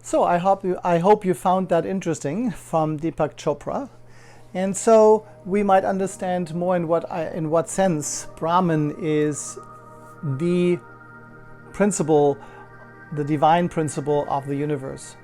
So I hope you found that interesting from Deepak Chopra. And so we might understand more in what sense Brahman is the principle, the divine principle of the universe,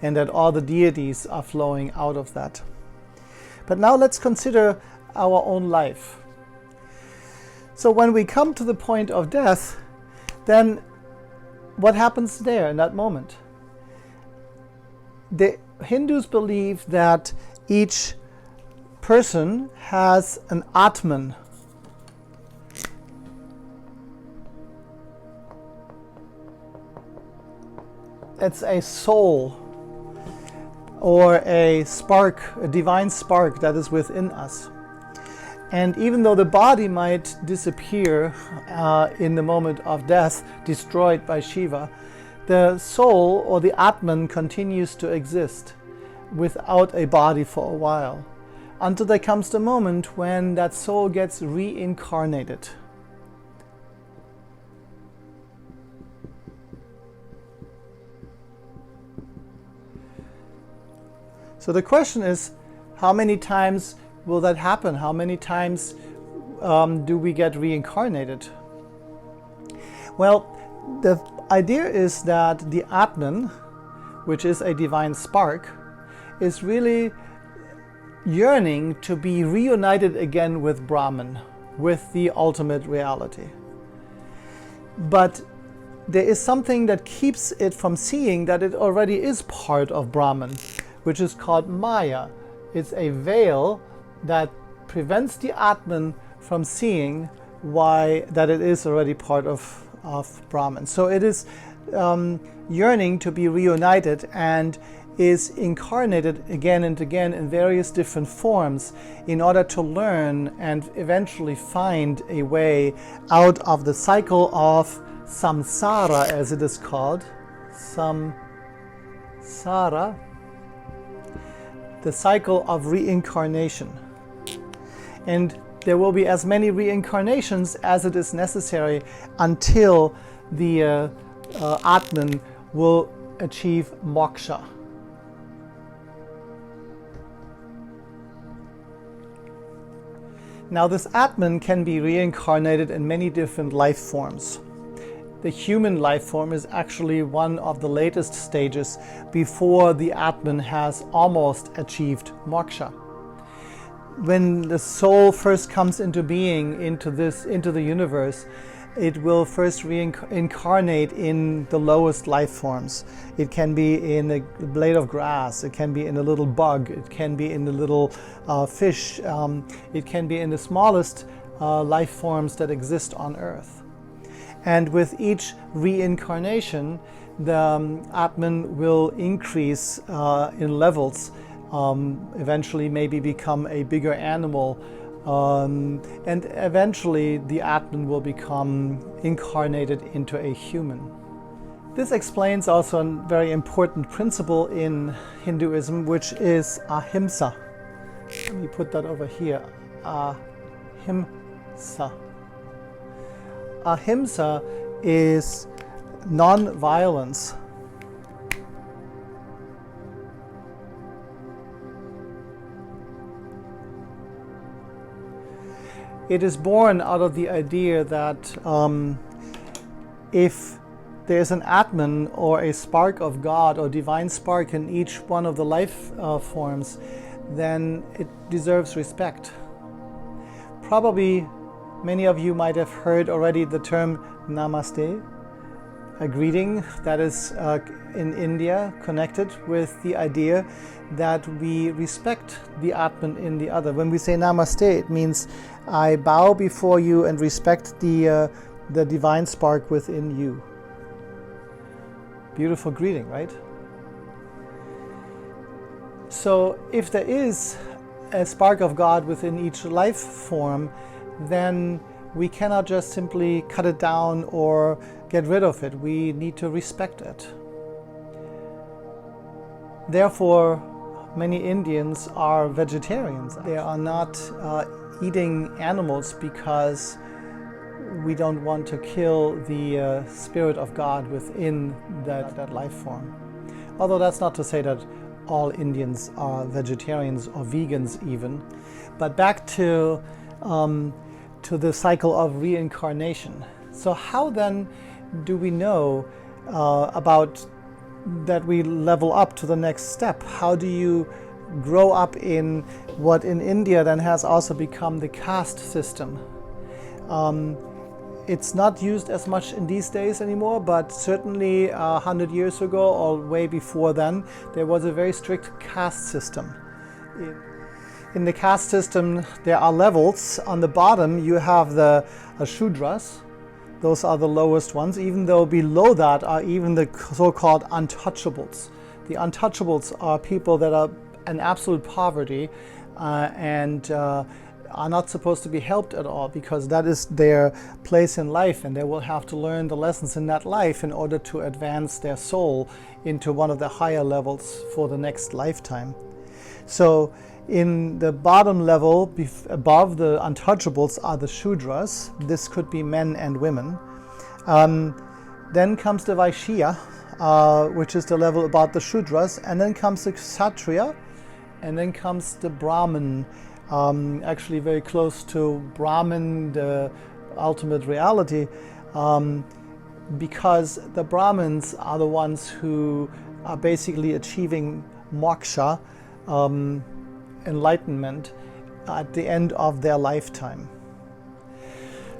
and that all the deities are flowing out of that. But now let's consider our own life. So when we come to the point of death, then what happens there in that moment? The Hindus believe that each person has an Atman. It's a soul or a spark, a divine spark that is within us. And even though the body might disappear in the moment of death, destroyed by Shiva, the soul or the Atman continues to exist without a body for a while, until there comes the moment when that soul gets reincarnated. So the question is, how many times will that happen? How many times do we get reincarnated? Well, the idea is that the Atman, which is a divine spark, is really yearning to be reunited again with Brahman, with the ultimate reality. But there is something that keeps it from seeing that it already is part of Brahman, which is called Maya. It's a veil that prevents the Atman from seeing that it is already part of Brahman. So it is yearning to be reunited and is incarnated again and again in various different forms in order to learn and eventually find a way out of the cycle of samsara, as it is called. Samsara, the cycle of reincarnation. And there will be as many reincarnations as it is necessary until the Atman will achieve moksha. Now this Atman can be reincarnated in many different life forms. The human life form is actually one of the latest stages before the Atman has almost achieved moksha. When the soul first comes into being into the universe, it will first reincarnate in the lowest life forms. It can be in a blade of grass, it can be in a little bug, it can be in a little fish, it can be in the smallest life forms that exist on Earth. And with each reincarnation, the Atman will increase in levels, eventually maybe become a bigger animal, and eventually the Atman will become incarnated into a human. This explains also a very important principle in Hinduism, which is ahimsa. Let me put that over here. Ahimsa. Ahimsa is non-violence. It is born out of the idea that if there's an Atman or a spark of God or divine spark in each one of the life forms, then it deserves respect. Probably many of you might have heard already the term Namaste, a greeting that is in India connected with the idea that we respect the Atman in the other. When we say Namaste, it means I bow before you and respect the divine spark within you. Beautiful greeting, right? So if there is a spark of God within each life form, then we cannot just simply cut it down or get rid of it. We need to respect it. Therefore, many Indians are vegetarians. They are not eating animals because we don't want to kill the spirit of God within that life form. Although that's not to say that all Indians are vegetarians or vegans even. But back to the cycle of reincarnation. So how then do we know about that we level up to the next step? How do you grow up in what in India then has also become the caste system? It's not used as much in these days anymore, but certainly 100 years ago or way before then, there was a very strict caste system. In the caste system, there are levels. On the bottom, you have the Shudras. Those are the lowest ones, even though below that are even the so-called untouchables. The untouchables are people that are in absolute poverty and are not supposed to be helped at all, because that is their place in life, and they will have to learn the lessons in that life in order to advance their soul into one of the higher levels for the next lifetime. So in the bottom level, above the untouchables, are the Shudras. This could be men and women. Then comes the Vaishya, which is the level about the Shudras, and then comes the Kshatriya, and then comes the Brahmin, actually very close to Brahman, the ultimate reality, because the Brahmins are the ones who are basically achieving moksha, enlightenment, at the end of their lifetime.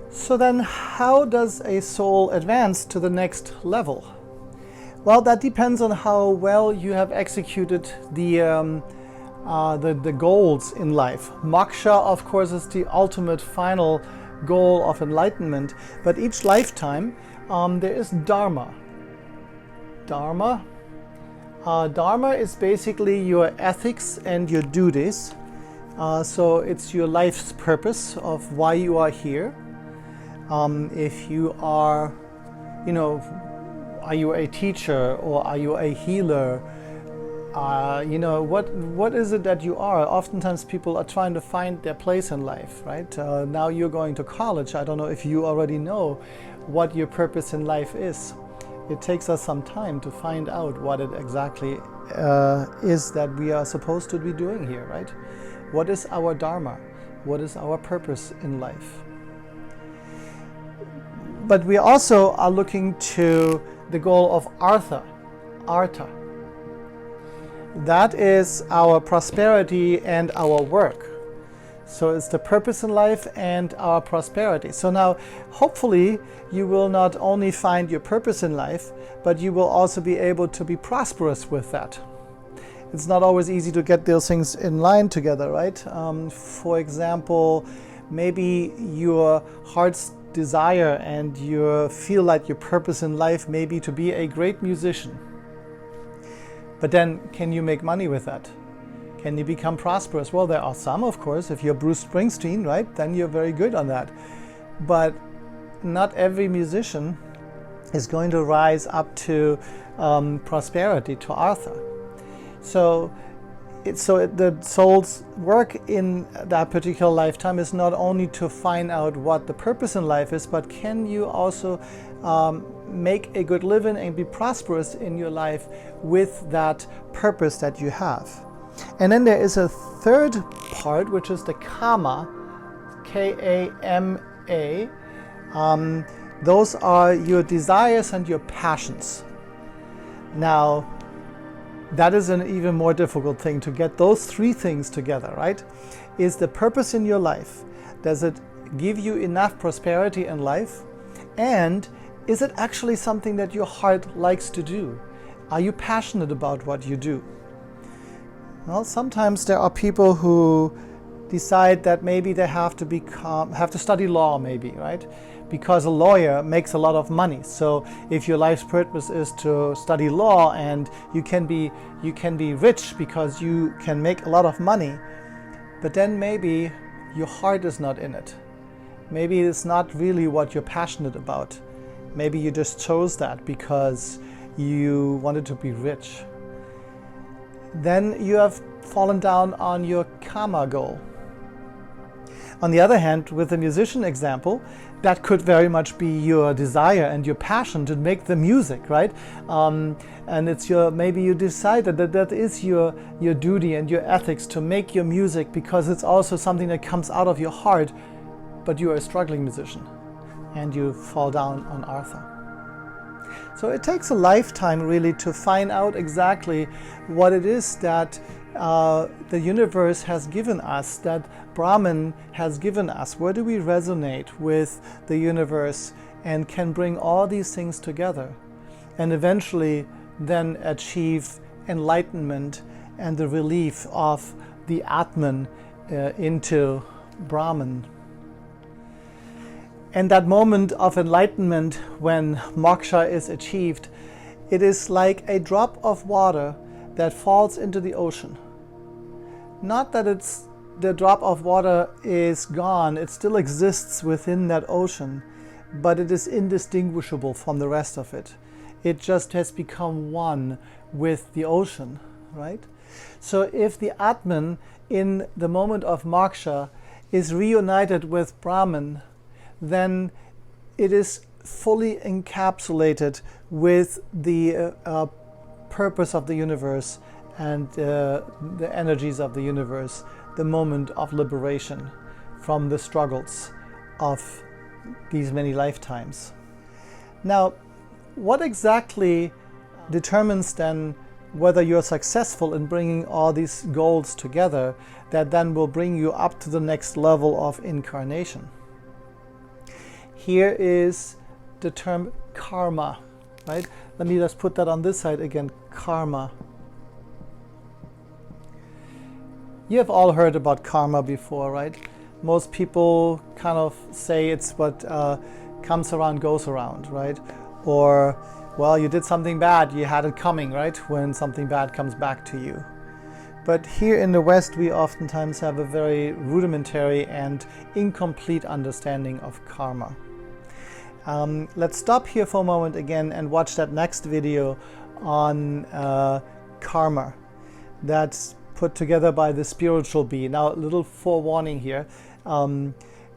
So then how does a soul advance to the next level? Well, that depends on how well you have executed the goals in life. Moksha, of course, is the ultimate final goal of enlightenment, but each lifetime there is dharma. Dharma is basically your ethics and your duties. So it's your life's purpose of why you are here. If you are, are you a teacher or are you a healer? What is it that you are? Oftentimes people are trying to find their place in life, right? Now you're going to college. I don't know if you already know what your purpose in life is. It takes us some time to find out what it exactly is that we are supposed to be doing here, right? What is our dharma? What is our purpose in life? But we also are looking to the goal of artha. That is our prosperity and our work. So it's the purpose in life and our prosperity. So now, hopefully, you will not only find your purpose in life, but you will also be able to be prosperous with that. It's not always easy to get those things in line together, right? For example, maybe your heart's desire and you feel like your purpose in life may be to be a great musician. But then, can you make money with that? Can you become prosperous? Well, there are some, of course. If you're Bruce Springsteen, right, then you're very good on that. But not every musician is going to rise up to prosperity, to artha. So the soul's work in that particular lifetime is not only to find out what the purpose in life is, but can you also make a good living and be prosperous in your life with that purpose that you have. And then there is a third part, which is the kama, K-A-M-A. Those are your desires and your passions. Now, that is an even more difficult thing, to get those three things together, right? Is the purpose in your life, does it give you enough prosperity in life? And is it actually something that your heart likes to do? Are you passionate about what you do? Well, sometimes there are people who decide that maybe they have to study law, maybe, right? Because a lawyer makes a lot of money. So if your life's purpose is to study law and you can be rich because you can make a lot of money, but then maybe your heart is not in it. Maybe it's not really what you're passionate about. Maybe you just chose that because you wanted to be rich. Then you have fallen down on your karma goal. On the other hand, with the musician example, that could very much be your desire and your passion to make the music, right? And it's maybe you decided that is your duty and your ethics to make your music because it's also something that comes out of your heart, but you are a struggling musician and you fall down on Artha. So it takes a lifetime really to find out exactly what it is that the universe has given us, that Brahman has given us. Where do we resonate with the universe and can bring all these things together and eventually then achieve enlightenment and the relief of the Atman into Brahman. And that moment of enlightenment when moksha is achieved, it is like a drop of water that falls into the ocean. Not that the drop of water is gone, it still exists within that ocean, but it is indistinguishable from the rest of it. It just has become one with the ocean, right? So if the Atman in the moment of moksha is reunited with Brahman, then it is fully encapsulated with the purpose of the universe and the energies of the universe, the moment of liberation from the struggles of these many lifetimes. Now, what exactly determines then whether you're successful in bringing all these goals together that then will bring you up to the next level of incarnation? Here is the term karma, right? Let me just put that on this side again, karma. You have all heard about karma before, right? Most people kind of say it's what comes around goes around, right? Or, well, you did something bad, you had it coming, right? When something bad comes back to you. But here in the West, we oftentimes have a very rudimentary and incomplete understanding of karma. Let's stop here for a moment again and watch that next video on karma that's put together by the spiritual bee. Now, a little forewarning here.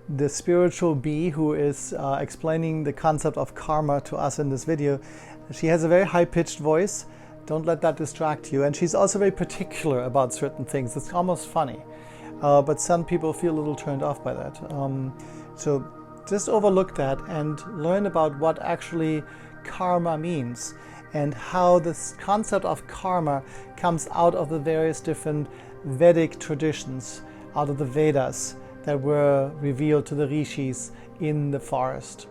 The spiritual bee who is explaining the concept of karma to us in this video, she has a very high-pitched voice. Don't let that distract you. And she's also very particular about certain things. It's almost funny. But some people feel a little turned off by that. So just overlook that and learn about what actually karma means and how this concept of karma comes out of the various different Vedic traditions, out of the Vedas that were revealed to the rishis in the forest.